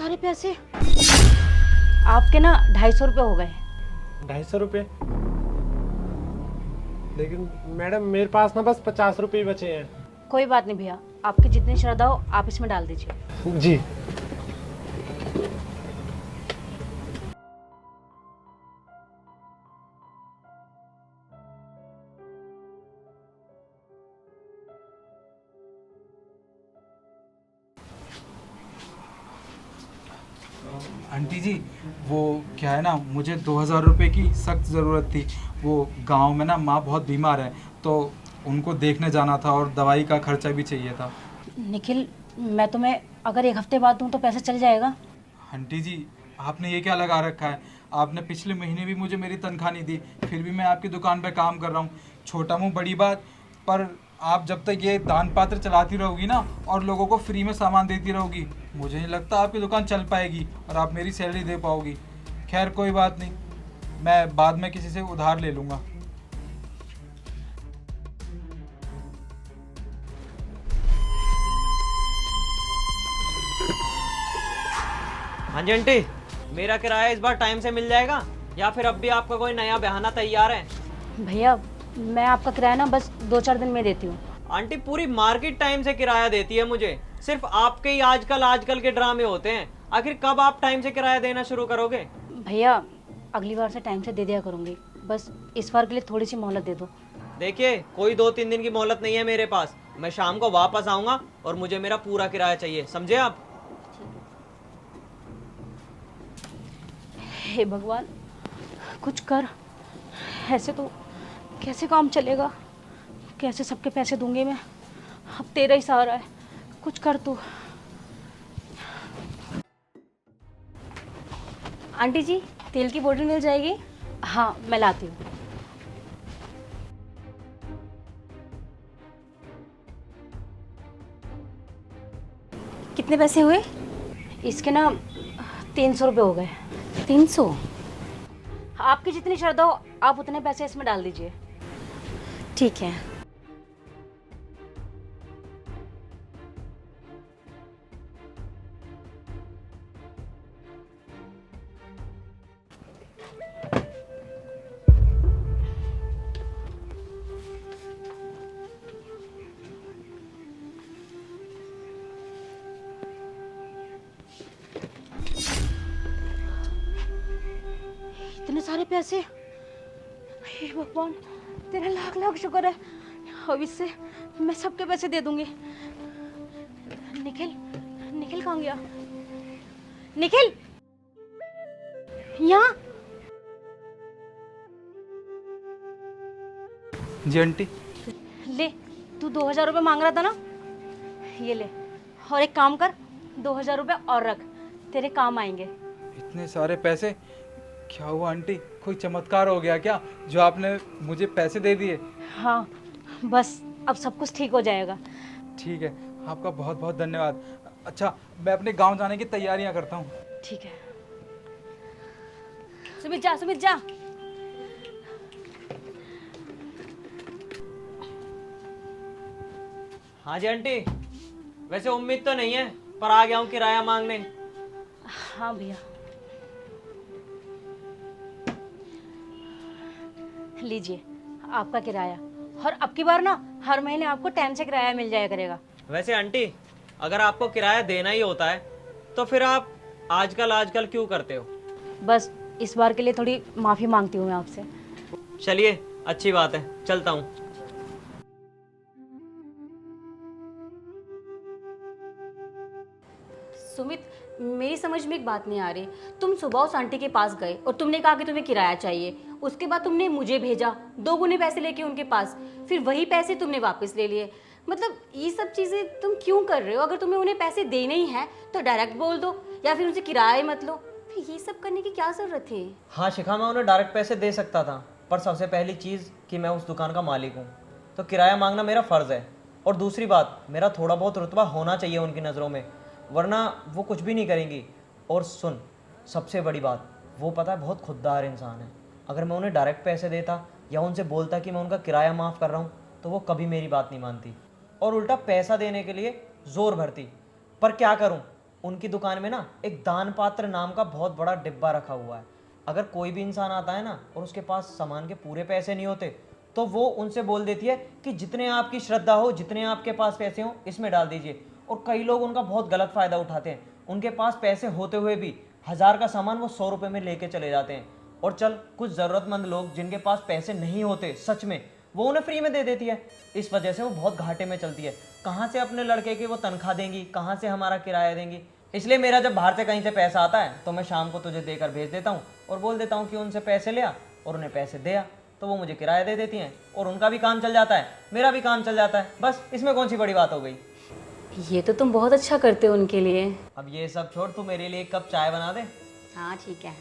सारे पैसे आपके ना 250 रुपये हो गए। 250 रुपये? लेकिन मैडम मेरे पास ना बस 50 रुपये ही बचे हैं। कोई बात नहीं भैया, आपकी जितनी श्रद्धा हो आप इसमें डाल दीजिए। जी। आंटी जी, वो क्या है ना, मुझे 2000 रुपये की सख्त ज़रूरत थी। वो गांव में ना माँ बहुत बीमार है, तो उनको देखने जाना था और दवाई का खर्चा भी चाहिए था। निखिल, मैं तुम्हें अगर 1 हफ्ते बाद दूँ तो पैसा चल जाएगा? आंटी जी, आपने ये क्या लगा रखा है? आपने पिछले महीने भी मुझे मेरी तनख्वाह नहीं दी, फिर भी मैं आपकी दुकान पे काम कर रहा हूँ। छोटा मुँह बड़ी बात, पर आप जब तक ये दान पात्र चलाती रहोगी ना और लोगों को फ्री में सामान देती रहोगी, मुझे नहीं लगता आपकी दुकान चल पाएगी और आप मेरी सैलरी दे पाओगी। खैर कोई बात नहीं, मैं बाद में किसी से उधार ले लूँगा। हाँ जी आंटी, मेरा किराया इस बार टाइम से मिल जाएगा या फिर अब भी आपका कोई नया बहाना तैयार है? भैया, मैं आपका किराया ना बस 2-4 दिन में देती हूँ। आंटी पूरी मार्केट टाइम से किराया देती है मुझे, सिर्फ आपके ही आजकल के ड्रामे होते हैं। आखिर कब आप टाइम से किराया देना शुरू करोगे? भैया, अगली बार से टाइम से दे दिया करूँगी, बस इस बार के लिए थोड़ी सी मोहलत दे दो। देखिए, कोई 2-3 दिन की मोहलत नहीं है मेरे पास। मैं शाम को वापस आऊंगा और मुझे मेरा पूरा किराया चाहिए, समझे आप? हे भगवान, कुछ कर। ऐसे तो कैसे काम चलेगा, कैसे सबके पैसे दूंगी मैं? अब तेरा ही सहारा है, कुछ कर तू। आंटी जी, तेल की बोतल मिल जाएगी? हाँ, मैं लाती हूँ। कितने पैसे हुए? इसके ना 300 रुपये हो गए। 300? आपकी जितनी श्रद्धा हो आप उतने पैसे इसमें डाल दीजिए। ठीक है। इतने सारे पैसे, हे भगवान, तेरा लाख लाख शुक्र है। अब इससे मैं सबके पैसे दे दूंगी। निखिल, निखिल कहाँ गया? निखिल, यहाँ। जी आंटी। ले, तू 2000 रुपये मांग रहा था ना, ये ले। और एक काम कर, 2000 रुपये और रख, तेरे काम आएंगे। इतने सारे पैसे? क्या हुआ आंटी, कोई चमत्कार हो गया क्या जो आपने मुझे पैसे दे दिए? हाँ, बस अब सब कुछ ठीक हो जाएगा। ठीक है, आपका बहुत बहुत धन्यवाद। अच्छा, मैं अपने गांव जाने की तैयारियां करता हूँ। ठीक है। सुमित जा, सुमित जा। हाँ जी आंटी, वैसे उम्मीद तो नहीं है पर आ गया हूँ किराया मांगने। हाँ भैया, लीजिए आपका किराया। और अब की बार ना हर महीने आपको टाइम से किराया मिल जाया करेगा। वैसे आंटी, अगर आपको किराया देना ही होता है तो फिर आप आजकल क्यों करते हो? बस इस बार के लिए थोड़ी माफ़ी मांगती हूँ मैं आपसे। चलिए, अच्छी बात है, चलता हूँ। सुमित, मेरी समझ में एक बात नहीं आ रही। तुम सुबह उस आंटी के पास गए और तुमने कहा कि तुम्हें किराया चाहिए, उसके बाद तुमने मुझे भेजा 2 गुने पैसे लेके उनके पास, फिर वही पैसे तुमने वापस ले लिए। मतलब ये सब चीज़ें तुम क्यों कर रहे हो? अगर तुम्हें उन्हें पैसे देने ही हैं तो डायरेक्ट बोल दो या फिर उनसे किराया ही मत लो। फिर ये सब करने की क्या ज़रूरत है? हाँ शिखा, मैं उन्हें डायरेक्ट पैसे दे सकता था, पर सबसे पहली चीज़ कि मैं उस दुकान का मालिक हूँ, तो किराया मांगना मेरा फ़र्ज़ है। और दूसरी बात, मेरा थोड़ा बहुत रुतबा होना चाहिए उनकी नज़रों में, वरना वो कुछ भी नहीं करेंगी। और सुन, सबसे बड़ी बात, वो पता है बहुत खुददार इंसान है। अगर मैं उन्हें डायरेक्ट पैसे देता या उनसे बोलता कि मैं उनका किराया माफ़ कर रहा हूँ, तो वो कभी मेरी बात नहीं मानती और उल्टा पैसा देने के लिए ज़ोर भरती। पर क्या करूँ, उनकी दुकान में ना एक दान पात्र नाम का बहुत बड़ा डिब्बा रखा हुआ है। अगर कोई भी इंसान आता है ना और उसके पास सामान के पूरे पैसे नहीं होते, तो वो उनसे बोल देती है कि जितने आपकी श्रद्धा हो, जितने आपके पास पैसे हो, इसमें डाल दीजिए। और कई लोग उनका बहुत गलत फायदा उठाते हैं। उनके पास पैसे होते हुए भी 1000 का सामान वो 100 रुपये में लेके चले जाते हैं। और चल कुछ ज़रूरतमंद लोग जिनके पास पैसे नहीं होते सच में, वो उन्हें फ्री में दे देती है। इस वजह से वो बहुत घाटे में चलती है। कहाँ से अपने लड़के की वो तनख्वाह देंगी, कहाँ से हमारा किराया देंगी। इसलिए मेरा जब बाहर से कहीं से पैसा आता है तो मैं शाम को तुझे देकर भेज देता हूँ और बोल देता हूँ कि उनसे पैसे ले आ, और उन्हें पैसे दे आ, तो वो मुझे किराया दे देती हैं और उनका भी काम चल जाता है, मेरा भी काम चल जाता है। बस इसमें कौन सी बड़ी बात हो गई। ये तो तुम बहुत अच्छा करते हो उनके लिए। अब ये सब छोड़, तू मेरे लिए एक कप चाय बना दे। हाँ ठीक है।